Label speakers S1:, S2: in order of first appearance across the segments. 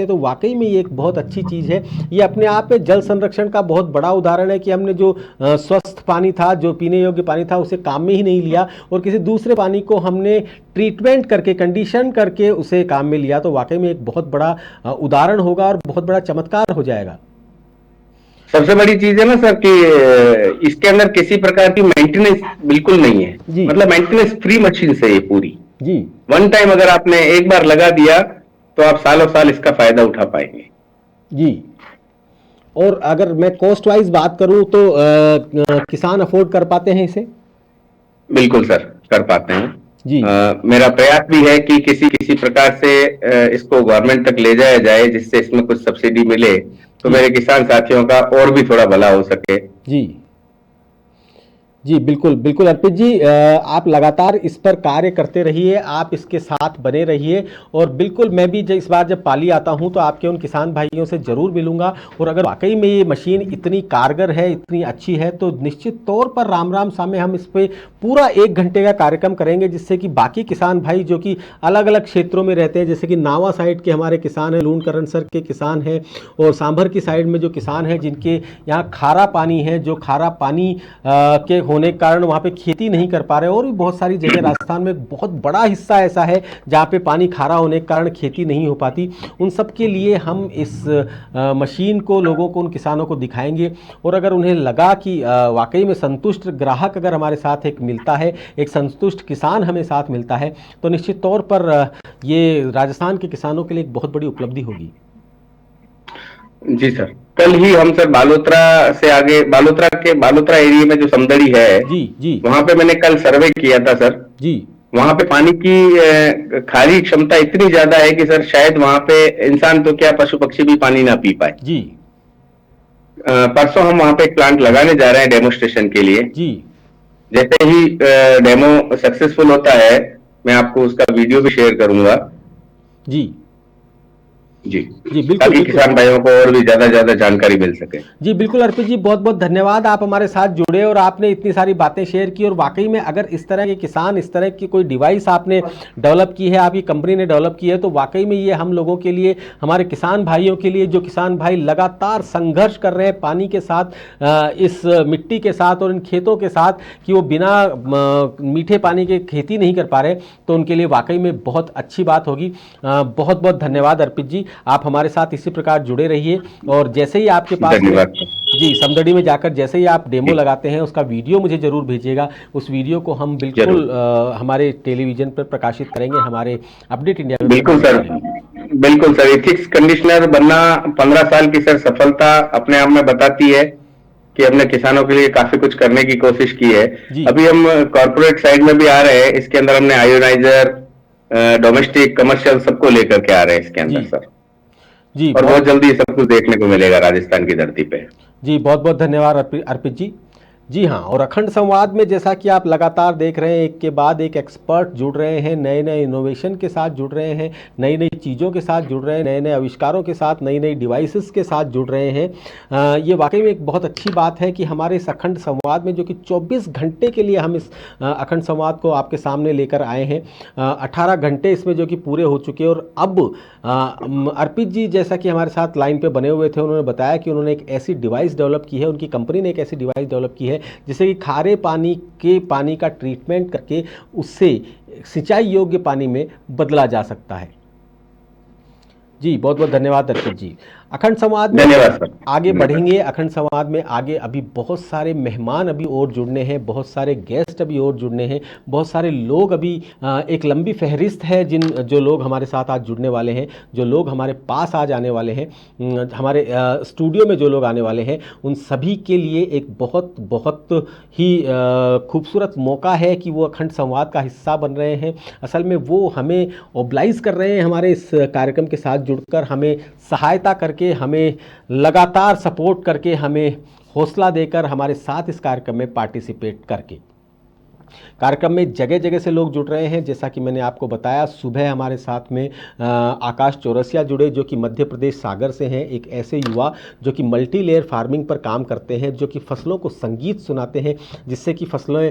S1: तो वाकई में ये एक बहुत अच्छी चीज़ है। ये अपने आप में जल संरक्षण का बहुत बड़ा उदाहरण है कि हमने जो स्वस्थ पानी था, जो पीने योग्य पानी था, उसे काम में ही नहीं लिया और किसी दूसरे पानी को हमने ट्रीटमेंट करके, कंडीशन करके उसे काम में लिया। तो वाकई में एक बहुत बड़ा उदाहरण होगा और बहुत बड़ा चमत्कार हो जाएगा।
S2: सबसे बड़ी चीज है ना सर कि इसके अंदर किसी प्रकार की मेंटेनेंस बिल्कुल नहीं है, मतलब मेंटेनेंस फ्री मशीन से ये पूरी
S1: जी।
S2: वन टाइम अगर आपने एक बार लगा दिया तो आप सालों साल इसका फायदा उठा पाएंगे
S1: जी। और अगर मैं कॉस्ट वाइज बात करूं तो किसान अफोर्ड कर पाते हैं इसे?
S2: बिल्कुल सर, कर पाते हैं
S1: जी।
S2: मेरा प्रयास भी है कि किसी किसी प्रकार से इसको गवर्नमेंट तक ले जाया जाए जिससे इसमें कुछ सब्सिडी मिले तो मेरे किसान साथियों का और भी थोड़ा भला हो सके।
S1: जी जी, बिल्कुल बिल्कुल अर्पित जी, आप लगातार इस पर कार्य करते रहिए, आप इसके साथ बने रहिए और बिल्कुल मैं भी इस बार जब पाली आता हूं तो आपके उन किसान भाइयों से ज़रूर मिलूंगा और अगर वाकई में ये मशीन इतनी कारगर है, इतनी अच्छी है तो निश्चित तौर पर राम राम सामे हम इस पर पूरा 1 घंटे का कार्यक्रम करेंगे जिससे कि बाकी किसान भाई जो कि अलग अलग क्षेत्रों में रहते हैं, जैसे कि नावा साइड के हमारे किसान हैं, लूणकरण सर के किसान हैं और सांभर की साइड में जो किसान हैं जिनके यहाँ खारा पानी है, जो खारा पानी के होने के कारण वहाँ पे खेती नहीं कर पा रहे, और भी बहुत सारी जगह राजस्थान में बहुत बड़ा हिस्सा ऐसा है जहाँ पे पानी खारा होने के कारण खेती नहीं हो पाती। उन सब के लिए हम इस मशीन को लोगों को, उन किसानों को दिखाएंगे और अगर उन्हें लगा कि वाकई में संतुष्ट ग्राहक अगर हमारे साथ एक मिलता है, एक संतुष्ट किसान हमें साथ मिलता है तो निश्चित तौर पर ये राजस्थान के किसानों के लिए एक बहुत बड़ी उपलब्धि होगी।
S2: जी सर, कल ही हम सर बालोतरा से आगे, बालोतरा एरिया में जो समदड़ी है
S1: जी
S2: वहां पे मैंने कल सर्वे किया था सर जी। वहां पे पानी की खारी क्षमता इतनी ज्यादा है कि सर शायद वहां पे इंसान तो क्या पशु पक्षी भी पानी ना पी पाए जी। परसों हम वहां पे एक प्लांट लगाने जा रहे हैं डेमोस्ट्रेशन के लिए जी। जैसे ही डेमो सक्सेसफुल होता है मैं आपको उसका वीडियो भी शेयर करूंगा जी जी जी। बिल्कुल, ताकि किसान भाइयों को और भी ज्यादा जानकारी मिल सके।
S1: जी बिल्कुल अर्पित जी, बहुत बहुत धन्यवाद, आप हमारे साथ जुड़े और आपने इतनी सारी बातें शेयर की और वाकई में अगर इस तरह के किसान, इस तरह की कोई डिवाइस आपने डेवलप की है, आपकी कंपनी ने डेवलप की है तो वाकई में ये हम लोगों के लिए, हमारे किसान भाइयों के लिए, जो किसान भाई लगातार संघर्ष कर रहे हैं पानी के साथ, इस मिट्टी के साथ और इन खेतों के साथ कि वो बिना मीठे पानी के खेती नहीं कर पा रहे, तो उनके लिए वाकई में बहुत अच्छी बात होगी। बहुत बहुत धन्यवाद अर्पित जी, आप हमारे साथ इसी प्रकार जुड़े रहिए और जैसे ही आपके पास जी समदड़ी में जाकर जैसे ही आप डेमो लगाते हैं उसका वीडियो मुझे जरूर भेजिएगा। उस वीडियो को हम बिल्कुल हमारे टेलीविजन पर प्रकाशित करेंगे, हमारे अपडेट इंडिया में।
S2: बिल्कुल सर, बिल्कुल सर। एथिक्स कंडीशनर बनना 15 साल की सर सफलता अपने आप में बताती है कि हमने किसानों के लिए काफी कुछ करने की कोशिश की है। अभी हम कॉर्पोरेट साइड में भी आ रहे हैं, इसके अंदर हमने आयोनाइजर, डोमेस्टिक, कमर्शियल सबको लेकर के आ रहे हैं इसके अंदर सर जी। और बहुत जल्दी सब कुछ देखने को मिलेगा राजस्थान की धरती पे
S1: जी। बहुत बहुत धन्यवाद अर्पित जी। जी हाँ, और अखंड संवाद में जैसा कि आप लगातार देख रहे हैं, एक के बाद एक एक्सपर्ट जुड़ रहे हैं, नए नए इनोवेशन के साथ जुड़ रहे हैं, नई नई चीज़ों के साथ जुड़ रहे हैं, नए नए आविष्कारों के साथ, नई नई डिवाइसेस के साथ जुड़ रहे हैं। ये वाकई में एक बहुत अच्छी बात है कि हमारे इस अखंड संवाद में, जो कि 24 घंटे के लिए हम इस अखंड संवाद को आपके सामने लेकर आए हैं, 18 घंटे इसमें जो कि पूरे हो चुके हैं और अब अर्पित जी जैसा कि हमारे साथ लाइन पे बने हुए थे, उन्होंने बताया कि उन्होंने एक ऐसी डिवाइस डेवलप की है, उनकी कंपनी ने एक ऐसी डिवाइस डेवलप की है जिससे कि खारे पानी का ट्रीटमेंट करके उससे सिंचाई योग्य पानी में बदला जा सकता है। जी बहुत बहुत धन्यवाद अर्पित जी। अखंड संवाद में आगे बढ़ेंगे, अखंड संवाद में आगे अभी बहुत सारे मेहमान अभी और जुड़ने हैं, बहुत सारे गेस्ट अभी और जुड़ने हैं, बहुत सारे लोग अभी, एक लंबी फहरिस्त है जो लोग हमारे साथ आज जुड़ने वाले हैं, जो लोग हमारे पास आज आने वाले हैं, हमारे स्टूडियो में जो लोग आने वाले हैं, उन सभी के लिए एक बहुत बहुत ही खूबसूरत मौका है कि वो अखंड संवाद का हिस्सा बन रहे हैं। असल में वो हमें ओब्लाइज कर रहे हैं हमारे इस कार्यक्रम के साथ जुड़कर, हमें सहायता करके, हमें लगातार सपोर्ट करके, हमें हौसला देकर, हमारे साथ इस कार्यक्रम में पार्टिसिपेट करके। कार्यक्रम में जगह जगह से लोग जुड़ रहे हैं, जैसा कि मैंने आपको बताया। सुबह हमारे साथ में आकाश चौरसिया जुड़े, जो कि मध्य प्रदेश सागर से हैं, एक ऐसे युवा जो कि मल्टी लेयर फार्मिंग पर काम करते हैं, जो कि फसलों को संगीत सुनाते हैं जिससे कि फसलें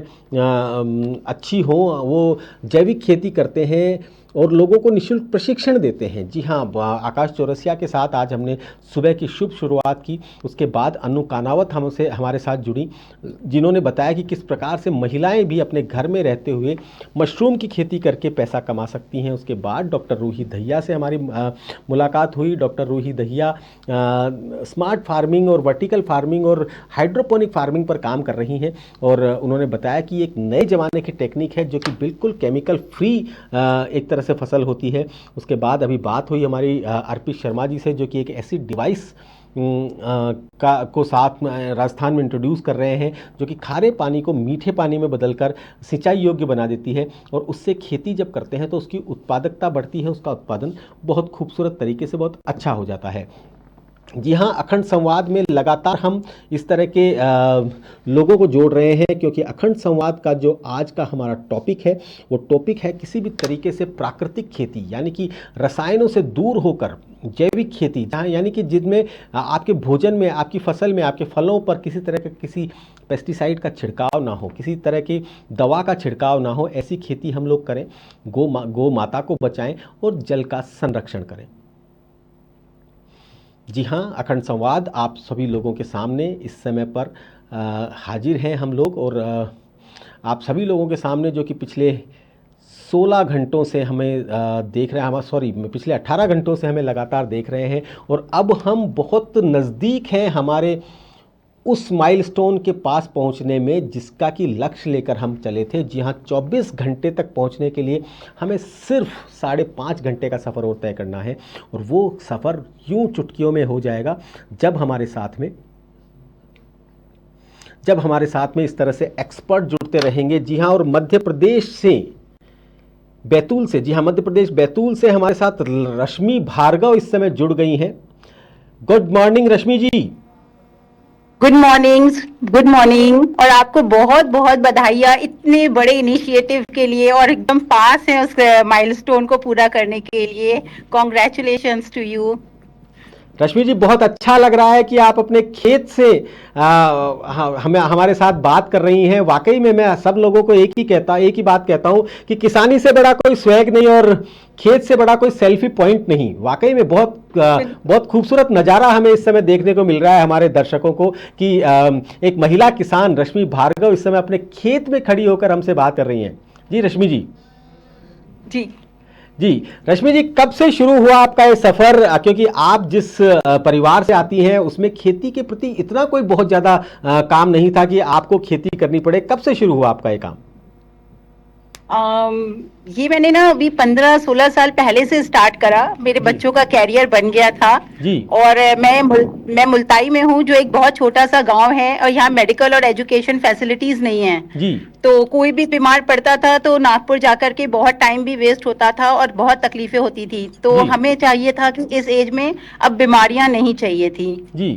S1: अच्छी हों। वो जैविक खेती करते हैं और लोगों को निःशुल्क प्रशिक्षण देते हैं। जी हाँ, आकाश चौरसिया के साथ आज हमने सुबह की शुभ शुरुआत की। उसके बाद अनु कानावत हमसे हमारे साथ जुड़ी, जिन्होंने बताया कि किस प्रकार से महिलाएं भी अपने घर में रहते हुए मशरूम की खेती करके पैसा कमा सकती हैं। उसके बाद डॉक्टर रूही दहिया से हमारी मुलाकात हुई। Doctor Ruhi Dahiya smart farming और वर्टिकल फार्मिंग और हाइड्रोपोनिक फार्मिंग पर काम कर रही हैं, और उन्होंने बताया कि एक नए ज़माने की टेक्निक है जो कि बिल्कुल केमिकल फ्री एक तरह से फसल होती है। उसके बाद अभी बात हुई हमारी अर्पित शर्मा जी से, जो कि एक ऐसी डिवाइस को साथ में राजस्थान में इंट्रोड्यूस कर रहे हैं जो कि खारे पानी को मीठे पानी में बदलकर सिंचाई योग्य बना देती है, और उससे खेती जब करते हैं तो उसकी उत्पादकता बढ़ती है, उसका उत्पादन बहुत खूबसूरत तरीके से बहुत अच्छा हो जाता है। जी हाँ, अखंड संवाद में लगातार हम इस तरह के लोगों को जोड़ रहे हैं, क्योंकि अखंड संवाद का जो आज का हमारा टॉपिक है वो टॉपिक है किसी भी तरीके से प्राकृतिक खेती, यानी कि रसायनों से दूर होकर जैविक खेती, जहाँ यानी कि जिनमें आपके भोजन में, आपकी फसल में, आपके फलों पर किसी तरह का किसी पेस्टिसाइड का छिड़काव ना हो, किसी तरह की दवा का छिड़काव ना हो, ऐसी खेती हम लोग करें। गौ माता को बचाएं और जल का संरक्षण करें। जी हाँ, अखंड संवाद आप सभी लोगों के सामने इस समय पर हाजिर हैं हम लोग, और आप सभी लोगों के सामने जो कि पिछले 16 घंटों से हमें देख रहे हैं, पिछले 18 घंटों से हमें लगातार देख रहे हैं, और अब हम बहुत नज़दीक हैं हमारे उस माइलस्टोन के पास पहुंचने में जिसका कि लक्ष्य लेकर हम चले थे। जी हाँ, 24 घंटे तक पहुंचने के लिए हमें सिर्फ 5.5 घंटे का सफ़र और तय करना है, और वो सफ़र यूं चुटकियों में हो जाएगा जब हमारे साथ में इस तरह से एक्सपर्ट जुड़ते रहेंगे। जी हाँ, और मध्य प्रदेश बैतूल से हमारे साथ रश्मि भार्गव इस समय जुड़ गई हैं। गुड मॉर्निंग रश्मि जी।
S3: गुड मॉर्निंग, और आपको बहुत बहुत बधाइयाँ इतने बड़े इनिशिएटिव के लिए, और एकदम पास है उस माइलस्टोन को पूरा करने के लिए। Congratulations to you.
S1: Rashmi ji, बहुत अच्छा लग रहा है कि आप अपने खेत से हमारे साथ बात कर रही हैं। वाकई में मैं सब लोगों को एक ही बात कहता हूं कि किसानी से बड़ा कोई स्वैग नहीं और खेत से बड़ा कोई सेल्फी पॉइंट नहीं। वाकई में बहुत खूबसूरत नज़ारा हमें इस समय देखने को मिल रहा है हमारे दर्शकों को कि एक महिला किसान रश्मि भार्गव इस समय अपने खेत में खड़ी होकर हमसे बात कर रही हैं। जी रश्मि जी। जी रश्मि जी, कब से शुरू हुआ आपका ये सफ़र? क्योंकि आप जिस परिवार से आती हैं उसमें खेती के प्रति इतना कोई बहुत ज़्यादा काम नहीं था कि आपको खेती करनी पड़े। कब से शुरू हुआ आपका ये काम?
S3: ये मैंने ना अभी 15-16 साल पहले से स्टार्ट करा। मेरे बच्चों का कैरियर बन गया था जी। और मैं मुल्ताई में हूँ, जो एक बहुत छोटा सा गांव है, और यहाँ मेडिकल और एजुकेशन फैसिलिटीज नहीं है जी। तो कोई भी बीमार पड़ता था तो नागपुर जाकर के बहुत टाइम भी वेस्ट होता था और बहुत तकलीफें होती थी। तो हमें चाहिए था कि इस एज में अब बीमारियां नहीं चाहिए थी जी।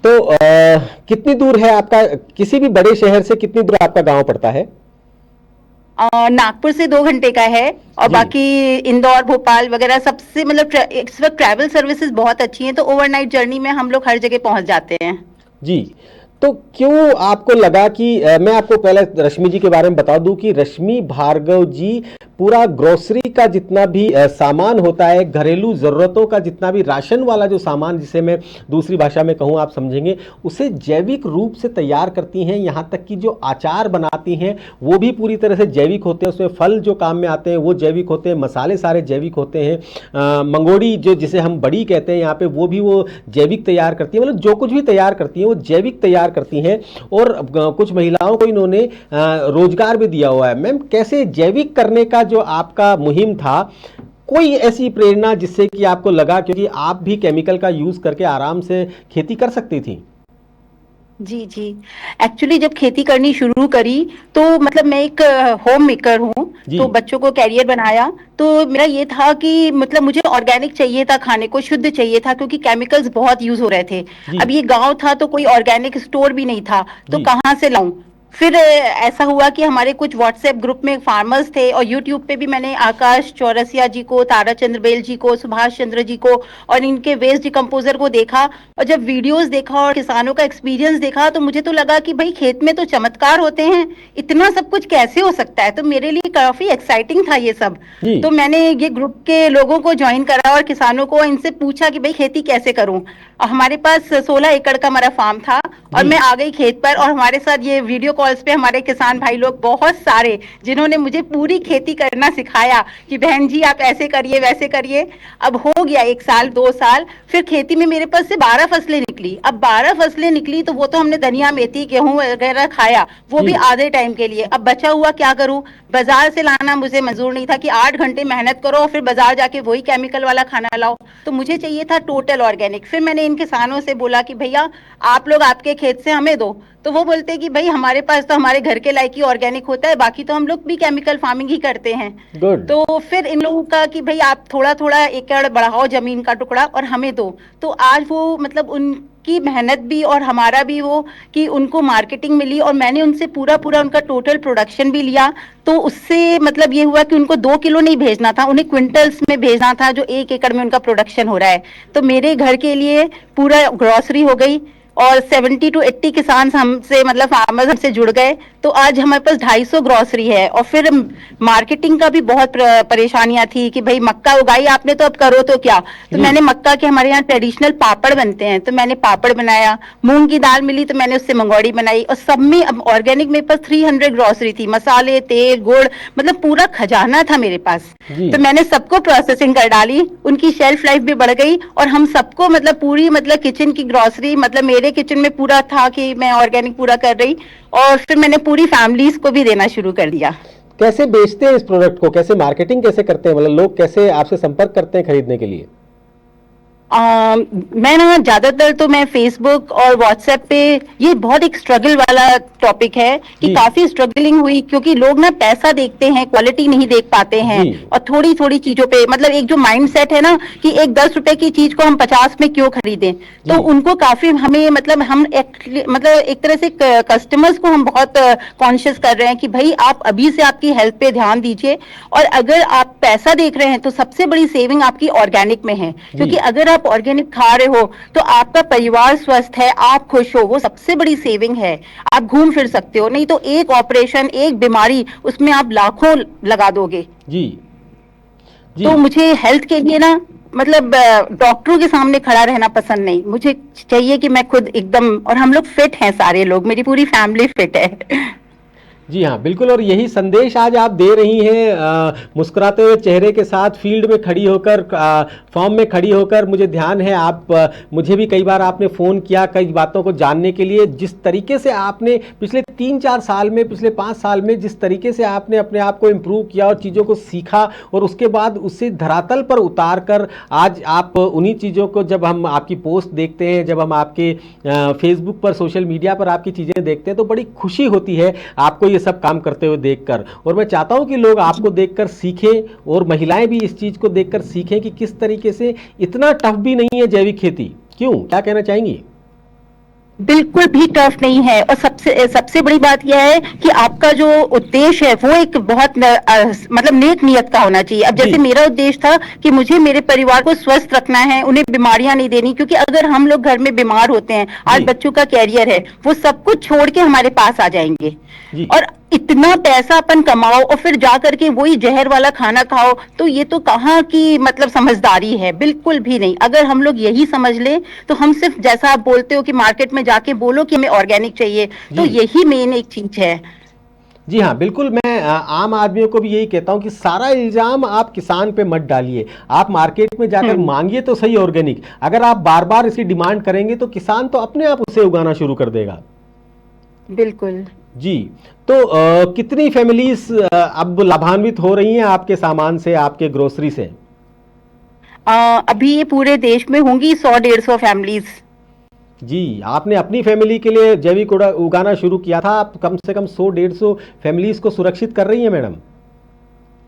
S1: तो कितनी दूर है आपका, किसी भी बड़े शहर से कितनी दूर आपका गांव पड़ता है?
S3: नागपुर से 2 घंटे का है, और बाकी इंदौर, भोपाल वगैरह सबसे, मतलब इस वक्त ट्रैवल सर्विसेज बहुत अच्छी हैं, तो ओवरनाइट जर्नी में हम लोग हर जगह पहुंच जाते हैं
S1: जी। तो क्यों आपको लगा कि मैं आपको पहले रश्मि जी के बारे में बता दूं कि रश्मि भार्गव जी पूरा ग्रोसरी का जितना भी सामान होता है, घरेलू ज़रूरतों का जितना भी राशन वाला जो सामान, जिसे मैं दूसरी भाषा में कहूँ आप समझेंगे, उसे जैविक रूप से तैयार करती हैं। यहाँ तक कि जो अचार बनाती हैं वो भी पूरी तरह से जैविक होते हैं, उसमें फल जो काम में आते हैं वो जैविक होते हैं, मसाले सारे जैविक होते हैं। मंगोड़ी जो जिसे हम बड़ी कहते हैं यहाँ पे, वो भी वो जैविक तैयार करती है। मतलब जो कुछ भी तैयार करती हैं वो जैविक तैयार करती हैं, और कुछ महिलाओं को इन्होंने रोजगार भी दिया हुआ है। मैम, कैसे जैविक करने का जो आपका मुहिम था, कोई ऐसी प्रेरणा जिससे कि आपको लगा, क्योंकि आप भी केमिकल का यूज करके आराम से खेती कर सकती थी?
S3: जी जी, एक्चुअली जब खेती करनी शुरू करी तो मतलब मैं एक होम मेकर हूँ, तो बच्चों को कैरियर बनाया, तो मेरा ये था कि मतलब मुझे ऑर्गेनिक चाहिए था, खाने को शुद्ध चाहिए था, क्योंकि केमिकल्स बहुत यूज हो रहे थे। अब ये गांव था तो कोई ऑर्गेनिक स्टोर भी नहीं था, तो कहाँ से लाऊं? फिर ऐसा हुआ कि हमारे कुछ व्हाट्सएप ग्रुप में फार्मर्स थे और यूट्यूब पे भी मैंने आकाश चौरसिया जी को, तारा चंद्र बेल जी को, सुभाष चंद्र जी को और इनके वेस्ट डिकम्पोजर को देखा। और जब वीडियोस देखा और किसानों का एक्सपीरियंस देखा तो मुझे तो लगा कि भाई खेत में तो चमत्कार होते हैं, इतना सब कुछ कैसे हो सकता है। तो मेरे लिए काफी एक्साइटिंग था ये सब। तो मैंने ये ग्रुप के लोगों को ज्वाइन करा और किसानों को इनसे पूछा कि भाई खेती कैसे करूं। हमारे पास 16 एकड़ का हमारा फार्म था और मैं आ गई खेत पर, और हमारे साथ ये वीडियो कॉल्स पे हमारे किसान भाई लोग बहुत सारे, जिन्होंने मुझे पूरी खेती करना सिखाया कि बहन जी आप ऐसे करिए वैसे करिए। अब हो गया 1 साल 2 साल, फिर खेती में मेरे पास से 12 फसलें निकली। अब 12 फसलें निकली तो वो तो हमने धनिया मेथी गेहूं वगैरह खाया, वो भी आधे टाइम के लिए। अब बचा हुआ क्या करूं, बाजार से लाना मुझे मंजूर नहीं था कि 8 घंटे मेहनत करो और फिर बाजार जाके वही केमिकल वाला खाना लाओ। तो मुझे चाहिए था टोटल ऑर्गेनिक। फिर मैंने इन किसानों से बोला कि भैया आप लोग आपके खेत से हमें दो। तो वो बोलते हैं कि भाई हमारे पास तो हमारे घर के लायक ही ऑर्गेनिक होता है, बाकी तो हम लोग भी केमिकल फार्मिंग ही करते हैं। तो फिर इन लोगों का कि भाई आप थोड़ा थोड़ा एकड़ बढ़ाओ जमीन का टुकड़ा और हमें दो। तो आज वो मतलब उनकी मेहनत भी और हमारा भी वो कि उनको मार्केटिंग मिली और मैंने उनसे पूरा पूरा उनका टोटल प्रोडक्शन भी लिया। तो उससे मतलब ये हुआ कि उनको 2 किलो नहीं भेजना था, उन्हें क्विंटल्स में भेजना था, जो 1 एकड़ में उनका प्रोडक्शन हो रहा है। तो मेरे घर के लिए पूरा ग्रोसरी हो गई और 70 to 80 किसान हमसे मतलब फार्मर्स हमसे जुड़ गए। तो आज हमारे पास 250 ग्रोसरी है। और फिर मार्केटिंग का भी बहुत परेशानियां थी कि भाई मक्का उगाई आपने तो अब करो तो क्या। तो मैंने मक्का के, हमारे यहाँ ट्रेडिशनल पापड़ बनते हैं, तो मैंने पापड़ बनाया। मूंग की दाल मिली तो मैंने उससे मंगोड़ी बनाई। और सब में अब ऑर्गेनिक मेरे पास 300 ग्रोसरी थी, मसाले तेल गुड़ मतलब पूरा खजाना था मेरे पास। तो मैंने सबको प्रोसेसिंग कर डाली, उनकी शेल्फ लाइफ भी बढ़ गई और हम सबको मतलब पूरी मतलब किचन की ग्रोसरी मतलब मेरे किचन में पूरा था कि मैं ऑर्गेनिक पूरा कर रही। और फिर मैंने पूरी फैमिलीज को भी देना शुरू कर दिया।
S1: कैसे बेचते हैं इस प्रोडक्ट को, कैसे मार्केटिंग कैसे करते हैं, मतलब लोग कैसे आपसे संपर्क करते हैं खरीदने के लिए?
S3: मैं ना ज्यादातर तो मैं फेसबुक और व्हाट्सएप पे, ये बहुत एक स्ट्रगल वाला टॉपिक है कि काफी स्ट्रगलिंग हुई क्योंकि लोग ना पैसा देखते हैं, क्वालिटी नहीं देख पाते हैं। और थोड़ी थोड़ी चीजों पे मतलब एक जो माइंडसेट है ना कि एक 10 रुपए की चीज को हम 50 में क्यों खरीदें, तो उनको काफी हमें मतलब हम एक तरह से कस्टमर्स को हम बहुत कॉन्शियस कर रहे हैं कि भाई आप अभी से आपकी हेल्थ पे ध्यान दीजिए। और अगर आप पैसा देख रहे हैं तो सबसे बड़ी सेविंग आपकी ऑर्गेनिक में है, क्योंकि अगर आप ऑर्गेनिक खा रहे हो तो आपका परिवार स्वस्थ है, आप खुश हो, वो सबसे बड़ी सेविंग है। आप घूम फिर सकते हो, नहीं तो एक ऑपरेशन एक बीमारी उसमें आप लाखों लगा दोगे। जी तो मुझे हेल्थ के लिए ना मतलब डॉक्टरों के सामने खड़ा रहना पसंद नहीं, मुझे चाहिए कि मैं खुद एकदम, और हम लोग फिट हैं, सारे लोग, मेरी पूरी फैमिली फिट है।
S1: जी हाँ बिल्कुल, और यही संदेश आज आप दे रही हैं मुस्कुराते हुए चेहरे के साथ फील्ड में खड़ी होकर, फॉर्म में खड़ी होकर। मुझे ध्यान है आप मुझे भी कई बार आपने फ़ोन किया कई बातों को जानने के लिए। जिस तरीके से आपने पिछले 3-4 साल में, पिछले 5 साल में जिस तरीके से आपने अपने आप को इम्प्रूव किया और चीज़ों को सीखा और उसके बाद उससे धरातल पर उतार कर आज आप उन्हीं चीज़ों को, जब हम आपकी पोस्ट देखते हैं, जब हम आपके फेसबुक पर सोशल मीडिया पर आपकी चीज़ें देखते हैं तो बड़ी खुशी होती है आपको सब काम करते हुए देखकर। और मैं चाहता हूं कि लोग आपको देखकर सीखें और महिलाएं भी इस चीज को देखकर सीखें कि किस तरीके से इतना टफ भी नहीं है जैविक खेती। क्यों, क्या कहना चाहेंगी?
S3: बिल्कुल भी टफ नहीं है। और सबसे बड़ी बात यह है कि आपका जो उद्देश्य है वो एक बहुत मतलब नेक नियत का होना चाहिए। अब जैसे मेरा उद्देश्य था कि मुझे मेरे परिवार को स्वस्थ रखना है, उन्हें बीमारियां नहीं देनी, क्योंकि अगर हम लोग घर में बीमार होते हैं, आज बच्चों का कैरियर है, वो सब कुछ छोड़ के हमारे पास आ जाएंगे और इतना पैसा अपन कमाओ और फिर जा करके वही जहर वाला खाना खाओ, तो ये तो कहाँ की मतलब समझदारी है, बिल्कुल भी नहीं। अगर हम लोग यही समझ ले तो हम सिर्फ जैसा आप बोलते हो कि मार्केट में जाके बोलो कि हमें ऑर्गेनिक चाहिए, तो यही मेन एक चीज है।
S1: जी हाँ बिल्कुल, मैं आम आदमियों को भी यही कहता हूँ कि सारा इल्जाम आप किसान पे मत डालिए। आप मार्केट में जाकर मांगिए तो सही ऑर्गेनिक। अगर आप बार बार इसकी डिमांड करेंगे तो किसान तो अपने आप उसे उगाना शुरू कर देगा।
S3: बिल्कुल
S1: जी। तो कितनी फैमिलीज अब लाभान्वित हो रही हैं आपके सामान से, आपके ग्रोसरी से?
S3: अभी ये पूरे देश में होंगी 100-150 फैमिलीज।
S1: जी, आपने अपनी फैमिली के लिए जैविक उगाना शुरू किया था, आप कम से कम 100-150 फैमिलीज को सुरक्षित कर रही हैं मैडम?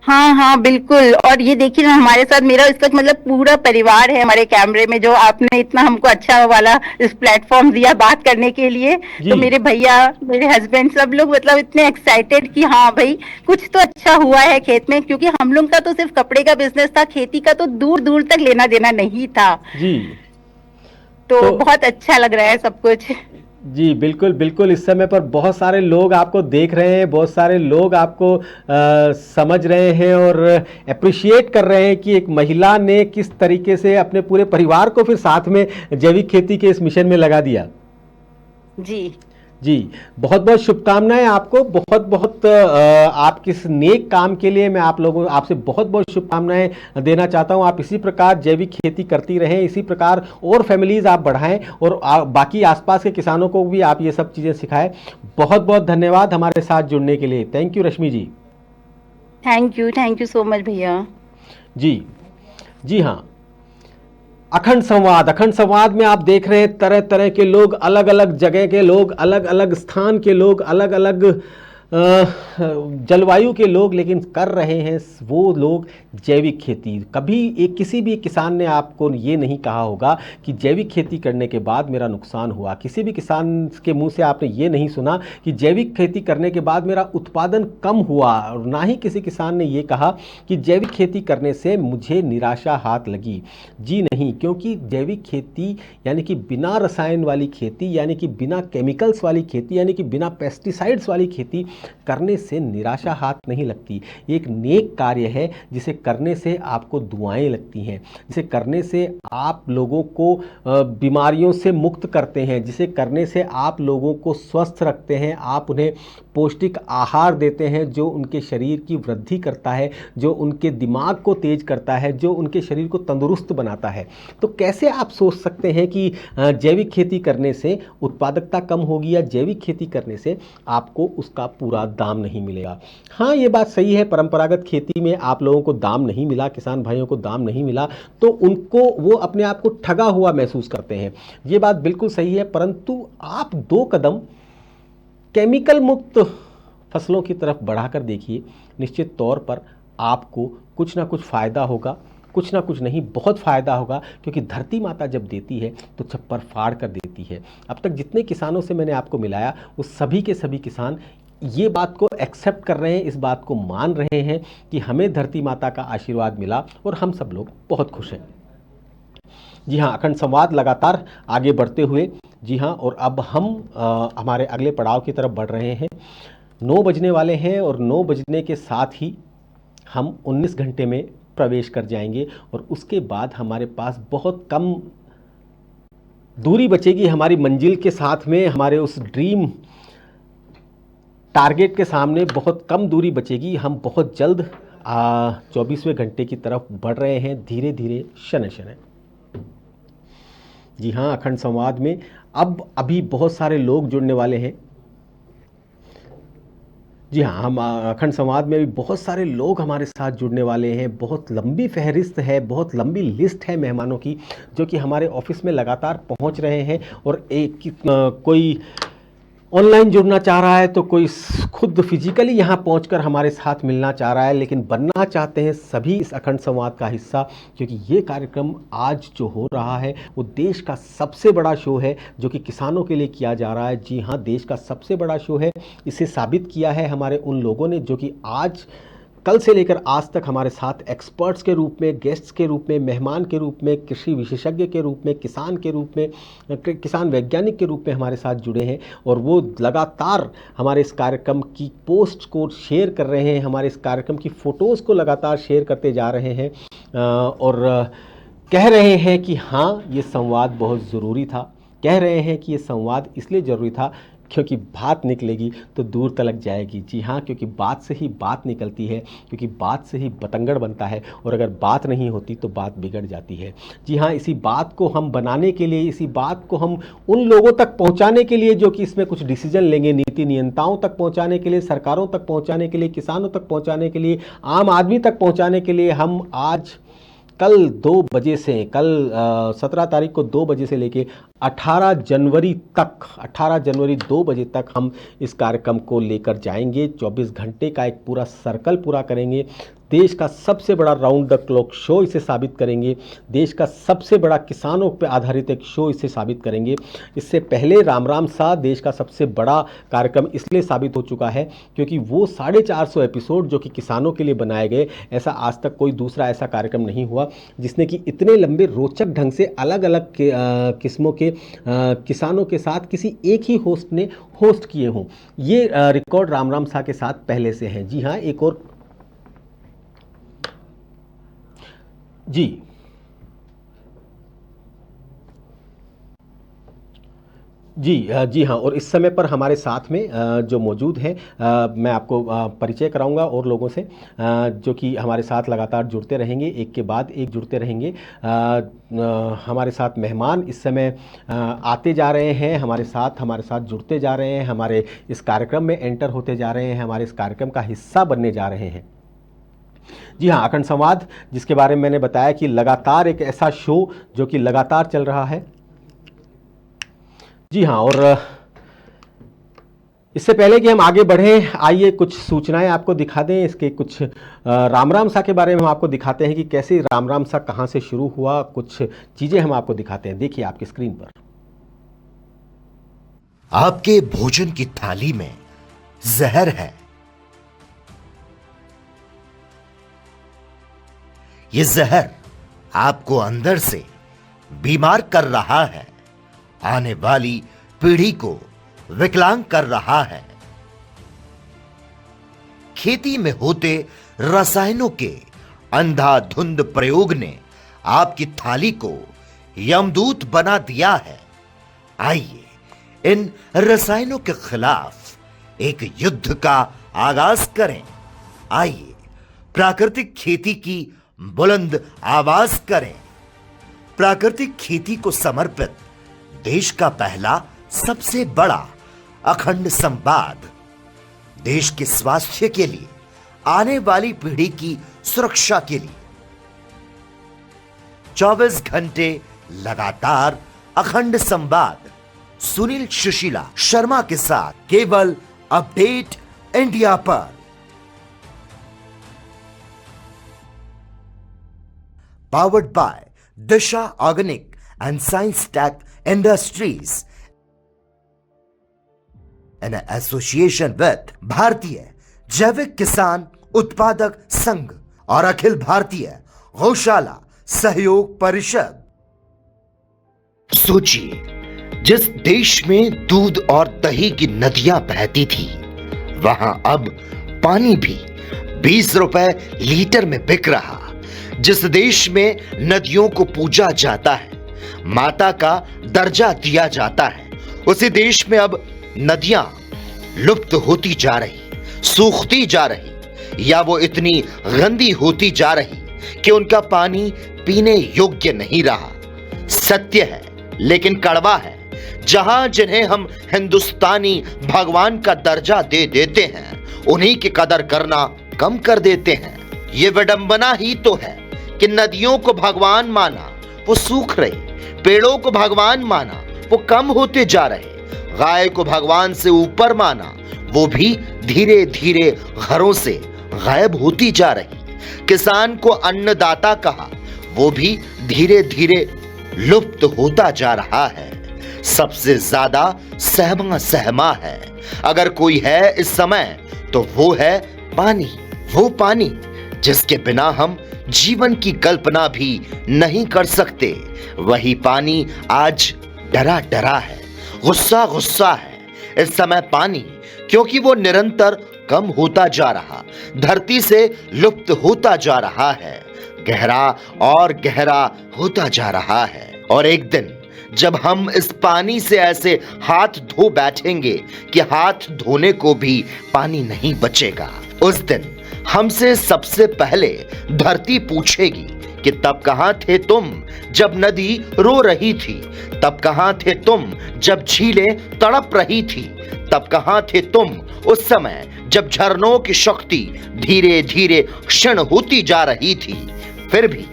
S3: हाँ हाँ बिल्कुल। और ये देखिए ना, हमारे साथ मेरा इस वक्त मतलब पूरा परिवार है हमारे कैमरे में, जो आपने इतना हमको अच्छा वाला इस प्लेटफॉर्म दिया बात करने के लिए। तो मेरे भैया, मेरे हस्बैंड, सब लोग मतलब इतने एक्साइटेड कि हाँ भाई कुछ तो अच्छा हुआ है खेत में, क्योंकि हम लोग का तो सिर्फ कपड़े का बिजनेस था, खेती का तो दूर दूर तक लेना देना नहीं था
S1: जी।
S3: तो बहुत अच्छा लग रहा है सब कुछ।
S1: जी बिल्कुल बिल्कुल। इस समय पर बहुत सारे लोग आपको देख रहे हैं, बहुत सारे लोग आपको समझ रहे हैं और अप्रिशिएट कर रहे हैं कि एक महिला ने किस तरीके से अपने पूरे परिवार को फिर साथ में जैविक खेती के इस मिशन में लगा दिया।
S3: जी
S1: जी, बहुत बहुत शुभकामनाएं आपको, बहुत बहुत आपके इस नेक काम के लिए मैं आपसे बहुत बहुत शुभकामनाएं देना चाहता हूं। आप इसी प्रकार जैविक खेती करती रहें, इसी प्रकार और फैमिलीज आप बढ़ाएं और बाकी आसपास के किसानों को भी आप ये सब चीज़ें सिखाएं। बहुत बहुत धन्यवाद हमारे साथ जुड़ने के लिए। Thank you Rashmi ji.
S3: Thank you so much भैया।
S1: जी जी हाँ, अखंड संवाद में आप देख रहे हैं तरह तरह के लोग, अलग अलग जगह के लोग, अलग अलग स्थान के लोग, अलग अलग जलवायु के लोग, लेकिन कर रहे हैं वो लोग जैविक खेती। कभी किसी भी किसान ने आपको ये नहीं कहा होगा कि जैविक खेती करने के बाद मेरा नुकसान हुआ। किसी भी किसान के मुंह से आपने ये नहीं सुना कि जैविक खेती करने के बाद मेरा उत्पादन कम हुआ, और ना ही किसी किसान ने ये कहा कि जैविक खेती करने से मुझे निराशा हाथ लगी। जी नहीं, क्योंकि जैविक खेती यानी कि बिना रसायन वाली खेती, यानी कि बिना केमिकल्स वाली खेती, यानी कि बिना पेस्टिसाइड्स वाली खेती करने से निराशा हाथ नहीं लगती। एक नेक कार्य है जिसे करने से आपको दुआएं लगती हैं, जिसे करने से आप लोगों को बीमारियों से मुक्त करते हैं, जिसे करने से आप लोगों को स्वस्थ रखते हैं, आप उन्हें पौष्टिक आहार देते हैं जो उनके शरीर की वृद्धि करता है, जो उनके दिमाग को तेज करता है, जो उनके शरीर को तंदुरुस्त बनाता है। तो कैसे आप सोच सकते हैं कि जैविक खेती करने से उत्पादकता कम होगी या जैविक खेती करने से आपको उसका पूरा दाम नहीं मिलेगा। हाँ, ये बात सही है, परंपरागत खेती में आप लोगों को दाम नहीं मिला, किसान भाइयों को दाम नहीं मिला, तो उनको वो अपने आप को ठगा हुआ महसूस करते हैं। ये बात बिल्कुल सही है, परंतु आप 2 कदम केमिकल मुक्त फसलों की तरफ बढ़ाकर देखिए, निश्चित तौर पर आपको कुछ ना कुछ फ़ायदा होगा, कुछ ना कुछ नहीं बहुत फ़ायदा होगा, क्योंकि धरती माता जब देती है तो छप्पर फाड़ कर देती है। अब तक जितने किसानों से मैंने आपको मिलाया, वो सभी के सभी किसान ये बात को एक्सेप्ट कर रहे हैं, इस बात को मान रहे हैं कि हमें धरती माता का आशीर्वाद मिला और हम सब लोग बहुत खुश हैं। जी हाँ, अखंड संवाद लगातार आगे बढ़ते हुए, जी हाँ, और अब हम हमारे अगले पड़ाव की तरफ बढ़ रहे हैं। 9 बजने वाले हैं और 9 बजने के साथ ही हम 19 घंटे में प्रवेश कर जाएंगे और उसके बाद हमारे पास बहुत कम दूरी बचेगी हमारी मंजिल के साथ में, हमारे उस ड्रीम टारगेट के सामने बहुत कम दूरी बचेगी। हम बहुत जल्द 24वें घंटे की तरफ बढ़ रहे हैं, धीरे धीरे, शनै शनै। जी हाँ, अखंड संवाद में अब अभी बहुत सारे लोग जुड़ने वाले हैं। जी हाँ, हम अखंड संवाद में भी बहुत सारे लोग हमारे साथ जुड़ने वाले हैं। बहुत लंबी फहरिस्त है, बहुत लंबी लिस्ट है मेहमानों की, जो कि हमारे ऑफिस में लगातार पहुंच रहे हैं। और कोई ऑनलाइन जुड़ना चाह रहा है, तो कोई खुद फिजिकली यहाँ पहुंचकर हमारे साथ मिलना चाह रहा है, लेकिन बनना चाहते हैं सभी इस अखंड संवाद का हिस्सा, क्योंकि ये कार्यक्रम आज जो हो रहा है वो देश का सबसे बड़ा शो है जो कि किसानों के लिए किया जा रहा है। जी हाँ, देश का सबसे बड़ा शो है। इसे साबित किया है हमारे उन लोगों ने जो कि आज कल से लेकर आज तक हमारे साथ एक्सपर्ट्स के रूप में, गेस्ट्स के रूप में, मेहमान के रूप में, कृषि विशेषज्ञ के रूप में, किसान के रूप में, किसान वैज्ञानिक के रूप में हमारे साथ जुड़े हैं। और वो लगातार हमारे इस कार्यक्रम की पोस्ट को शेयर कर रहे हैं, हमारे इस कार्यक्रम की फ़ोटोज़ को लगातार शेयर करते जा रहे हैं और कह रहे हैं कि हाँ, ये संवाद बहुत ज़रूरी था। कह रहे हैं कि ये संवाद इसलिए ज़रूरी था क्योंकि बात निकलेगी तो दूर तलक जाएगी। जी हाँ, क्योंकि बात से ही बात निकलती है, क्योंकि बात से ही बतंगड़ बनता है, और अगर बात नहीं होती तो बात बिगड़ जाती है। जी हाँ, इसी बात को हम बनाने के लिए, इसी बात को हम उन लोगों तक पहुंचाने के लिए जो कि इसमें कुछ डिसीजन लेंगे, नीति नियंताओं तक पहुंचाने के लिए, सरकारों तक पहुंचाने के लिए, किसानों तक पहुंचाने के लिए, आम आदमी तक पहुंचाने के लिए हम आज कल 2 बजे से, कल 17 तारीख को 2 बजे से लेके 18 जनवरी तक, 18 जनवरी 2 बजे तक हम इस कार्यक्रम को लेकर जाएंगे। 24 घंटे का एक पूरा सर्कल पूरा करेंगे। देश का सबसे बड़ा राउंड द क्लॉक शो इसे साबित करेंगे। देश का सबसे बड़ा किसानों पर आधारित एक शो इसे साबित करेंगे। इससे पहले राम राम सा देश का सबसे बड़ा कार्यक्रम इसलिए साबित हो चुका है क्योंकि वो 450 एपिसोड जो कि किसानों के लिए बनाए गए, ऐसा आज तक कोई दूसरा ऐसा कार्यक्रम नहीं हुआ जिसने कि इतने लंबे रोचक ढंग से अलग अलग किस्मों के किसानों के साथ किसी एक ही होस्ट ने होस्ट किए हों। ये रिकॉर्ड राम राम सा के साथ पहले से हैं। जी हाँ, एक और जी जी हाँ, और इस समय पर हमारे साथ में जो मौजूद हैं, मैं आपको परिचय कराऊंगा और लोगों से जो कि हमारे साथ लगातार जुड़ते रहेंगे, एक के बाद एक जुड़ते रहेंगे। हमारे साथ मेहमान इस समय आते जा रहे हैं, हमारे साथ जुड़ते जा रहे हैं, हमारे इस कार्यक्रम में एंटर होते जा रहे हैं, हमारे इस कार्यक्रम का हिस्सा बनने जा रहे हैं। जी हाँ, अखंड संवाद, जिसके बारे में मैंने बताया कि लगातार एक ऐसा शो जो कि लगातार चल रहा है। जी हाँ, और इससे पहले कि हम आगे बढ़ें, आइए कुछ सूचनाएं आपको दिखा दें। इसके कुछ राम राम सा के बारे में हम आपको दिखाते हैं कि कैसे राम राम सा कहां से शुरू हुआ, कुछ चीजें हम आपको दिखाते हैं। देखिए आपकी स्क्रीन पर।
S4: आपके भोजन की थाली में जहर है। ये जहर आपको अंदर से बीमार कर रहा है, आने वाली पीढ़ी को विकलांग कर रहा है। खेती में होते रसायनों के अंधाधुंध प्रयोग ने आपकी थाली को यमदूत बना दिया है। आइए इन रसायनों के खिलाफ एक युद्ध का आगाज करें। आइए प्राकृतिक खेती की बुलंद आवाज करें। प्राकृतिक खेती को समर्पित देश का पहला सबसे बड़ा अखंड संवाद, देश के स्वास्थ्य के लिए, आने वाली पीढ़ी की सुरक्षा के लिए 24 घंटे लगातार अखंड संवाद सुनील सुशीला शर्मा के साथ केवल अपडेट इंडिया पर। Powered by Disha Organic and Science Tech Industries in association with भारतीय जैविक किसान उत्पादक संघ और अखिल भारतीय गौशाला सहयोग परिषद। सोचिए, जिस देश में दूध और दही की नदियां बहती थी, वहां अब पानी भी 20 रुपए लीटर में बिक रहा। जिस देश में नदियों को पूजा जाता है, माता का दर्जा दिया जाता है, उसी देश में अब नदियां लुप्त होती जा रही, सूखती जा रही, या वो इतनी गंदी होती जा रही कि उनका पानी पीने योग्य नहीं रहा। सत्य है लेकिन कड़वा है। जहां जिन्हें हम हिंदुस्तानी भगवान का दर्जा दे देते हैं, उन्हीं की कदर करना कम कर देते हैं। ये विडंबना ही तो है कि नदियों को भगवान माना, वो सूख रही, पेड़ों को भगवान माना, वो कम होते जा रहे, गाय को भगवान से ऊपर माना, वो भी धीरे धीरे घरों से गायब होती जा रही। किसान को अन्नदाता कहा, वो भी धीरे धीरे लुप्त होता जा रहा है। सबसे ज्यादा सहमा है अगर कोई है इस समय, तो वो है पानी। वो पानी जिसके बिना हम जीवन की कल्पना भी नहीं कर सकते। वही पानी आज डरा डरा है, गुस्सा गुस्सा है इस समय पानी, क्योंकि वो निरंतर कम होता जा रहा, धरती से लुप्त होता जा रहा है, गहरा और गहरा होता जा रहा है। और एक दिन जब हम इस पानी से ऐसे हाथ धो बैठेंगे कि हाथ धोने को भी पानी नहीं बचेगा, उस दिन हमसे सबसे पहले धरती पूछेगी कि तब कहां थे तुम जब नदी रो रही थी, तब कहां थे तुम जब झीलें तड़प रही थी, तब कहां थे तुम उस समय जब झरनों की शक्ति धीरे धीरे क्षीण होती जा रही थी। फिर भी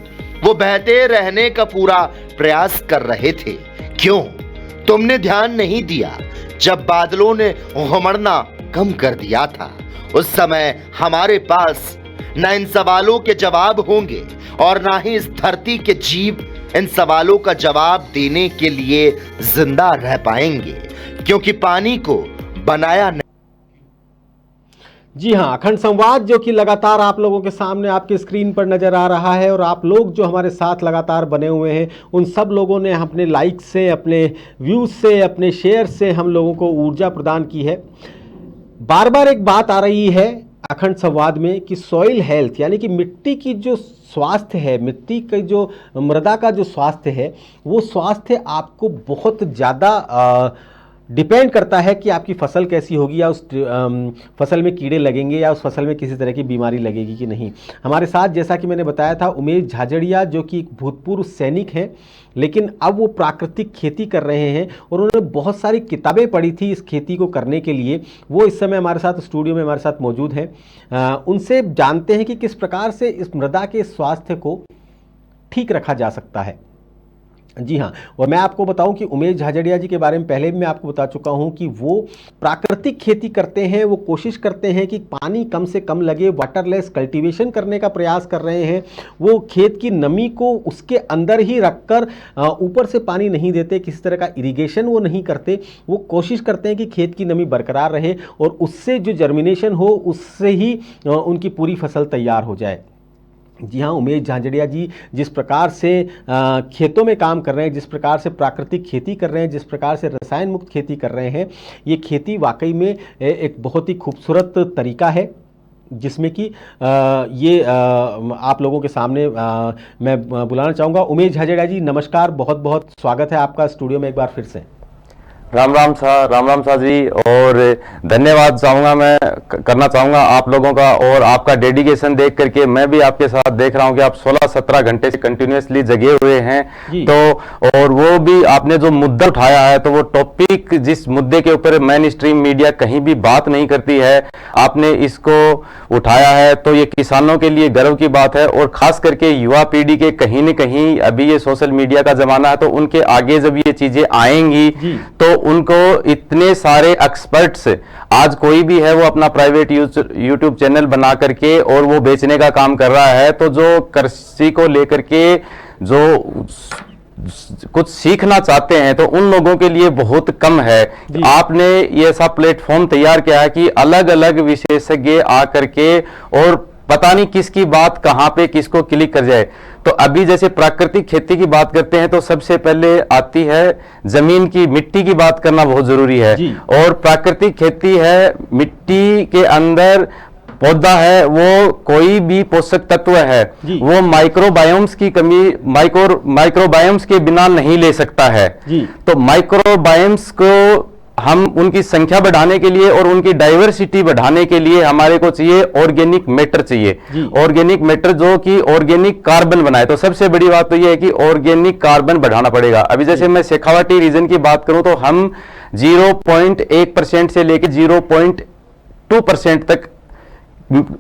S4: वो बहते रहने का पूरा प्रयास कर रहे थे। क्यों? तुमने ध्यान नहीं दिया जब बादलों ने घुमड़ना कम कर दिया था। उस समय हमारे पास न इन सवालों के जवाब होंगे और ना ही इस धरती के जीव इन सवालों का जवाब देने के लिए जिंदा रह पाएंगे, क्योंकि पानी को बनाया नहीं।
S1: जी हाँ, अखंड संवाद जो कि लगातार आप लोगों के सामने आपके स्क्रीन पर नजर आ रहा है, और आप लोग जो हमारे साथ लगातार बने हुए हैं उन सब लोगों ने अपने लाइक से, अपने व्यूज से, अपने शेयर से हम लोगों को ऊर्जा प्रदान की है। बार बार एक बात आ रही है अखंड संवाद में कि सॉइल हेल्थ यानी कि मिट्टी की जो स्वास्थ्य है, मिट्टी की जो मृदा का जो स्वास्थ्य है, वो स्वास्थ्य आपको बहुत ज़्यादा डिपेंड करता है कि आपकी फसल कैसी होगी, या उस फसल में कीड़े लगेंगे, या उस फसल में किसी तरह की बीमारी लगेगी कि नहीं। हमारे साथ जैसा कि मैंने बताया था उमेश झाझड़िया, जो कि एक भूतपूर्व सैनिक हैं, लेकिन अब वो प्राकृतिक खेती कर रहे हैं और उन्होंने बहुत सारी किताबें पढ़ी थी इस खेती को करने के लिए। वो इस समय हमारे साथ स्टूडियो में हमारे साथ मौजूद हैं। उनसे जानते हैं कि किस प्रकार से इस मृदा के स्वास्थ्य को ठीक रखा जा सकता है। जी हाँ, और मैं आपको बताऊं कि उमेश झाझड़िया जी के बारे में पहले भी मैं आपको बता चुका हूं कि वो प्राकृतिक खेती करते हैं। वो कोशिश करते हैं कि पानी कम से कम लगे, वाटरलेस कल्टीवेशन करने का प्रयास कर रहे हैं। वो खेत की नमी को उसके अंदर ही रखकर ऊपर से पानी नहीं देते, किसी तरह का इरिगेशन वो नहीं करते। वो कोशिश करते हैं कि खेत की नमी बरकरार रहे और उससे जो जर्मिनेशन हो उससे ही उनकी पूरी फसल तैयार हो जाए। जी हाँ, उमेश झाझड़िया जी जिस प्रकार से खेतों में काम कर रहे हैं, जिस प्रकार से प्राकृतिक खेती कर रहे हैं, जिस प्रकार से रसायन मुक्त खेती कर रहे हैं, ये खेती वाकई में एक बहुत ही खूबसूरत तरीका है, जिसमें कि ये आप लोगों के सामने मैं बुलाना चाहूँगा। उमेश झाझड़िया जी नमस्कार, बहुत बहुत स्वागत है आपका स्टूडियो में एक बार फिर से।
S5: राम राम सा जी, और धन्यवाद करना चाहूँगा आप लोगों का, और आपका डेडिकेशन देख करके मैं भी आपके साथ देख रहा हूँ कि आप 16-17 घंटे से कंटिन्यूअसली जगे हुए हैं। तो और वो भी आपने जो मुद्दा उठाया है, तो वो टॉपिक जिस मुद्दे के ऊपर मेन स्ट्रीम मीडिया कहीं भी बात नहीं करती है, आपने इसको उठाया है, तो ये किसानों के लिए गर्व की बात है। और खास करके युवा पीढ़ी के कहीं न कहीं अभी ये सोशल मीडिया का जमाना है, तो उनके आगे जब ये चीजें आएंगी तो उनको इतने सारे एक्सपर्ट्स, आज कोई भी है वो अपना प्राइवेट यूट्यूब चैनल बना करके और वो बेचने का काम कर रहा है, तो जो कृषि को लेकर के जो कुछ सीखना चाहते हैं तो उन लोगों के लिए बहुत कम है। आपने ये ऐसा प्लेटफॉर्म तैयार किया है कि अलग अलग विशेषज्ञ आकर के, और पता नहीं किसकी बात कहां पे किसको क्लिक कर जाए। तो अभी जैसे प्राकृतिक खेती की बात करते हैं तो सबसे पहले आती है जमीन की, मिट्टी की बात करना बहुत जरूरी है। और प्राकृतिक खेती है, मिट्टी के अंदर पौधा है, वो कोई भी पोषक तत्व है वो माइक्रोबायोम्स की कमी, माइक्रोबायोम्स के बिना नहीं ले सकता है। तो माइक्रोबायोम्स को हम उनकी संख्या बढ़ाने के लिए और उनकी डाइवर्सिटी बढ़ाने के लिए हमारे को चाहिए ऑर्गेनिक मैटर चाहिए। ऑर्गेनिक मैटर जो कि ऑर्गेनिक कार्बन बनाए। तो सबसे बड़ी बात तो यह है कि ऑर्गेनिक कार्बन बढ़ाना पड़ेगा। अभी जैसे मैं शेखावाटी रीजन की बात करूं तो हम 0.1% से लेकर 0.2% तक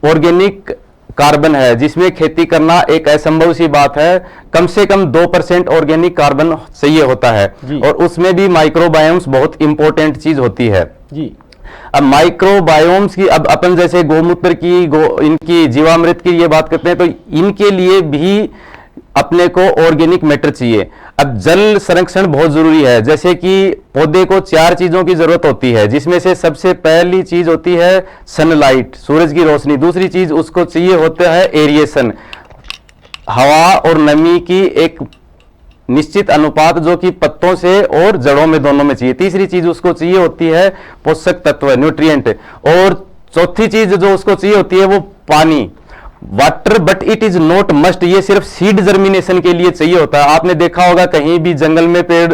S5: ऑर्गेनिक कार्बन है, जिसमें खेती करना एक असंभव सी बात है। कम से कम 2% ऑर्गेनिक कार्बन चाहिए होता है, और उसमें भी माइक्रोबायोम्स बहुत इंपॉर्टेंट चीज होती है। अब माइक्रोबायोम्स की, अब अपन जैसे गोमूत्र की, इनकी जीवामृत की ये बात करते हैं, तो इनके लिए भी अपने को ऑर्गेनिक मैटर चाहिए। अब जल संरक्षण बहुत जरूरी है, जैसे कि पौधे को 4 चीजों की जरूरत होती है, जिसमें से सबसे पहली चीज होती है सनलाइट, सूरज की रोशनी। दूसरी चीज उसको चाहिए होता है एरिएशन, हवा और नमी की एक निश्चित अनुपात जो कि पत्तों से और जड़ों में दोनों में चाहिए। तीसरी चीज उसको चाहिए होती है पोषक तत्व, न्यूट्रिएंट। और चौथी चीज जो उसको चाहिए होती है वो पानी, water, but it is not must. ये सिर्फ सीड जर्मिनेशन के लिए चाहिए होता है। आपने देखा होगा कहीं भी जंगल में पेड़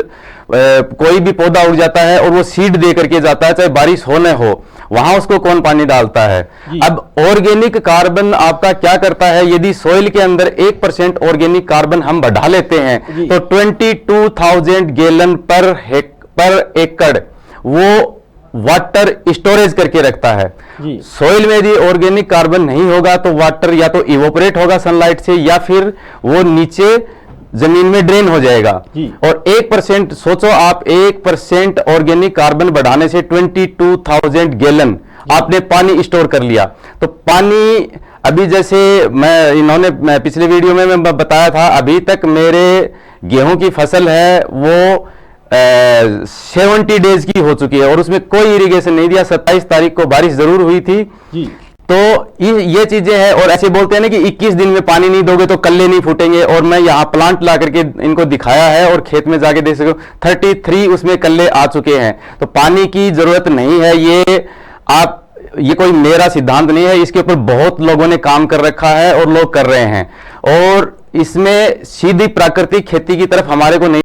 S5: कोई भी पौधा उग जाता है और वो सीड दे करके जाता है, चाहे बारिश हो न हो, वहां उसको कौन पानी डालता है। अब ऑर्गेनिक कार्बन आपका क्या करता है, यदि सॉइल के अंदर 1% ऑर्गेनिक कार्बन हम बढ़ा लेते हैं तो 22,000 गैलन पर एकड़ वो वाटर स्टोरेज करके रखता है। सॉइल में यदि ऑर्गेनिक कार्बन नहीं होगा तो वाटर या तो इवोपरेट होगा सनलाइट से, या फिर वो नीचे जमीन में ड्रेन हो जाएगा।
S1: जी।
S5: और 1% सोचो आप, 1% ऑर्गेनिक कार्बन बढ़ाने से 22,000 गैलन आपने पानी स्टोर कर लिया। तो पानी अभी जैसे मैं पिछले वीडियो में मैं बताया था, अभी तक मेरे गेहूं की फसल है वो 70 डेज की हो चुकी है और उसमें कोई इरिगेशन नहीं दिया। 27 तारीख को बारिश जरूर हुई थी
S1: जी।
S5: तो ये चीजें हैं। और ऐसे बोलते हैं ना कि 21 दिन में पानी नहीं दोगे तो कल्ले नहीं फूटेंगे, और मैं यहाँ प्लांट ला करके इनको दिखाया है और खेत में जाके देख सको 33 उसमें कल्ले आ चुके हैं। तो पानी की जरूरत नहीं है, ये कोई मेरा सिद्धांत नहीं है, इसके ऊपर बहुत लोगों ने काम कर रखा है और लोग कर रहे हैं। और इसमें सीधी प्राकृतिक खेती की तरफ हमारे को नहीं